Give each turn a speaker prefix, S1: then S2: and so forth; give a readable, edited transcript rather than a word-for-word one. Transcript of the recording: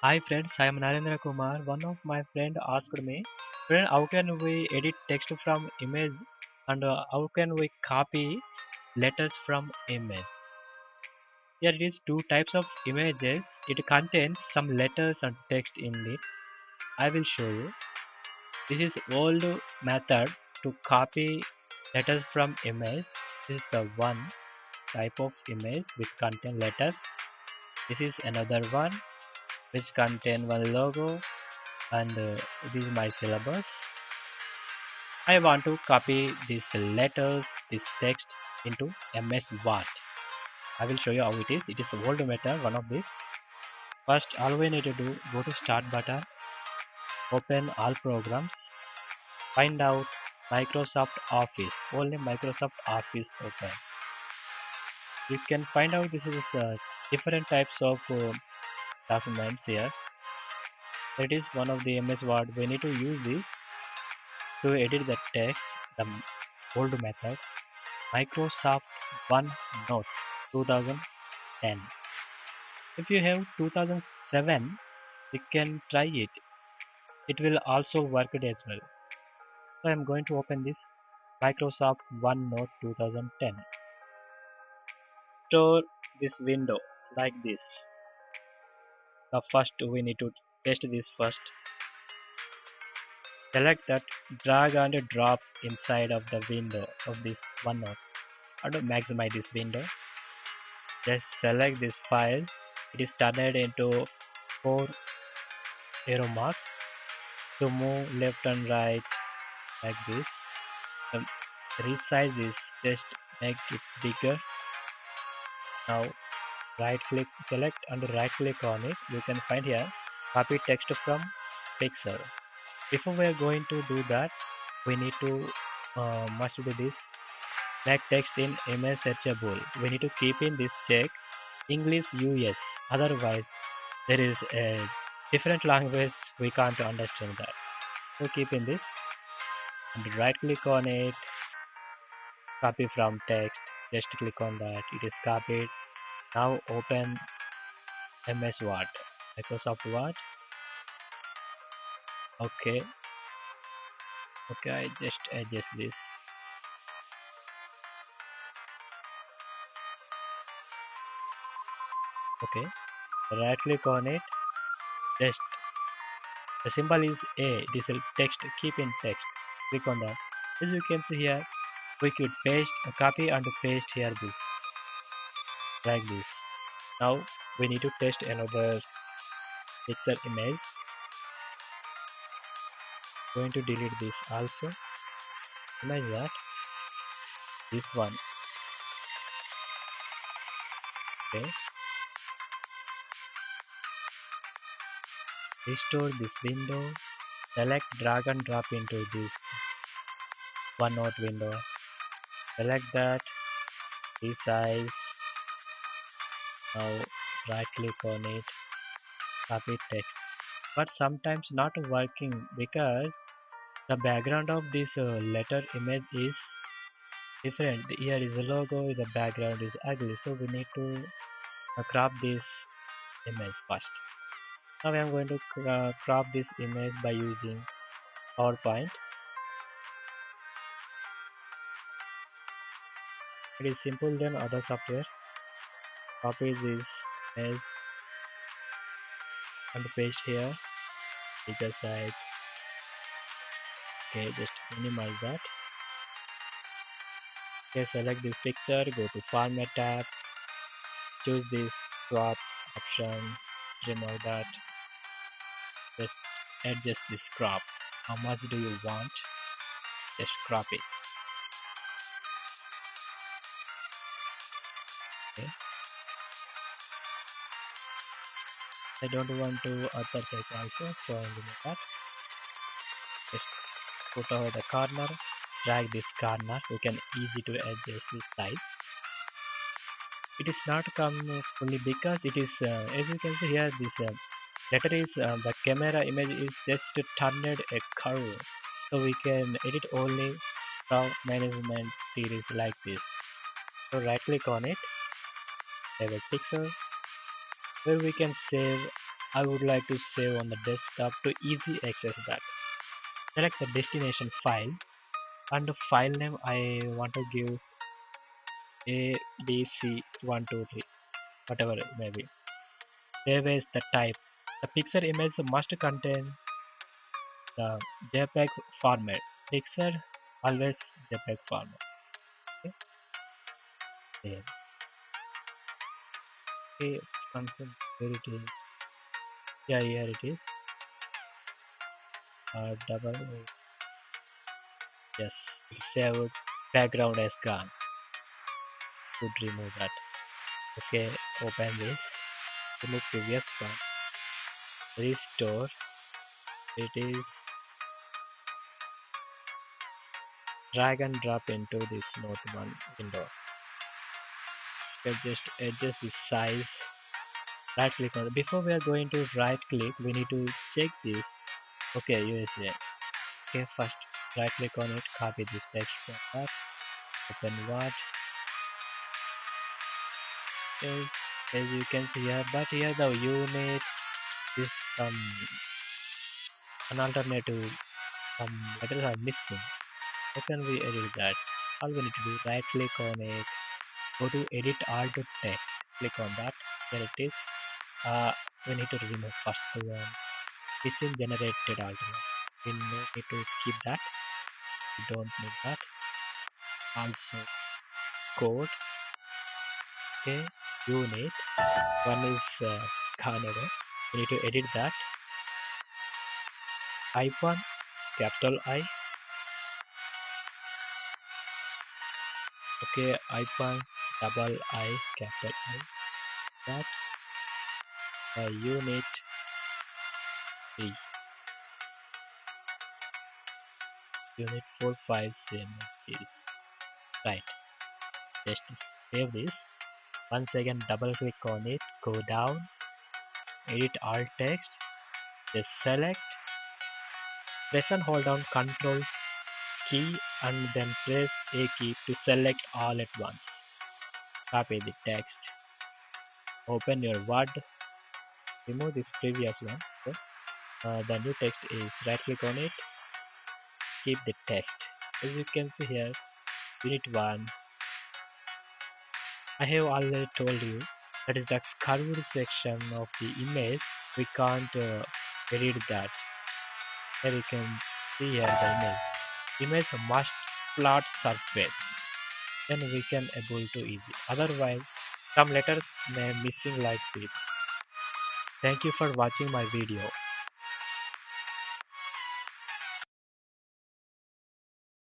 S1: Hi friends, I am Narendra Kumar. One of my friend asked me, friend, how can we edit text from image and how can we copy letters from image? Here it is two types of images. It contains some letters and text in it. I will show you. This is old method to copy letters from image. This is the one type of image which contain letters. This is another one which contain one logo and this is my syllabus. I want to copy these letters, this text into MS Word. I will show you how it is. It is the old method, one of these. First, all we need to do, go to Start button, open all programs, find out Microsoft Office. Only Microsoft Office open. You can find out this is different types of documents here. It is one of the MS Word. We need to use this to edit the text, the old method. Microsoft OneNote 2010. If you have 2007, you can try it. It will also work it as well. So I am going to open this Microsoft OneNote 2010. Store this window like this. The first we need to test this first. Select that, drag and drop inside of the window of this OneNote. How to maximize this window? Just select this file. It is turned into 4 arrow marks to move left and right like this. The resize this, just make it bigger. Now right click, select and right click on it. You can find here copy text from pixel. Before we are going to do that, we need to must do this. Make text in image searchable. We need to keep in this check English US. Otherwise, there is a different language we can't understand that. So keep in this and right click on it, copy from text, just click on that, it is copied. Now open MS Word, Microsoft Word. Okay, okay, I just adjust this. Okay, right click on it, just the symbol is A, this is text, keep in text, click on that. As you can see here, we could paste, copy and paste here this, like this. Now we need to test another picture image. Going to delete this also. Imagine that this one. Okay, restore this window. Select, drag and drop into this OneNote window. Select that, resize. Now right click on it, copy text. But sometimes not working because the background of this letter image is different. Here is the logo, the background is ugly. So we need to crop this image first. Now I am going to crop this image by using PowerPoint. It is simple than other software. Copy this image and paste here. Either side. Okay, just minimize that. Okay, select this picture, go to Format tab, choose this crop option, remove that. Just adjust this crop. How much do you want? Just crop it. Okay. I don't want to other side also, so I'm remove that. Just put over the corner, drag this corner. We can easy to adjust this size. It is not come fully because it is as you can see here this letter is the camera image is just turned a curve, so we can edit only from management series like this. So right click on it, save as pixel, where we can save I would like to save on the desktop to easy access that. Select the destination file and the file name I want to give ABC123, whatever it may be. Save as the type. The picture image must contain the JPEG format. Picture always JPEG format. Okay, there. Okay, confirm where it is. Yeah, here it is. Double. Yes, it's saved. Background has gone. Could remove that. Okay, open this. Remove previous one. Restore. It is drag and drop into this Note 1 window. Okay, just adjust the size. Right click on it. Before we are going to right click, we need to check this. Okay, USA. Okay, first right click on it, copy this text from that. Open Word. As you can see here, but here the unit is an alternative. Some letters are missing. How can we edit that? All we need to do, right click on it, go to edit all to text. Click on that. There it is. We need to remove first one. Missing generated alternate. We need to keep that. We don't need that. Also code. Okay. Unit. One is gone away. We need to edit that. Icon. Capital I. Okay. Icon. Double I. Capital I. That. Unit 3. Unit 457 is right. Just save this. Once again double click on it, go down, edit all text, just select, press and hold down Control key and then press A key to select all at once. Copy the text, open your Word, remove this previous one. Okay. The new text is right click on it, keep the text. As you can see here, unit 1, I have already told you that is the curved section of the image. We can't edit that. Here you can see here the image. Image must flat surface. Then we can able to easy. Otherwise, some letters may missing like this. Thank you for watching my video.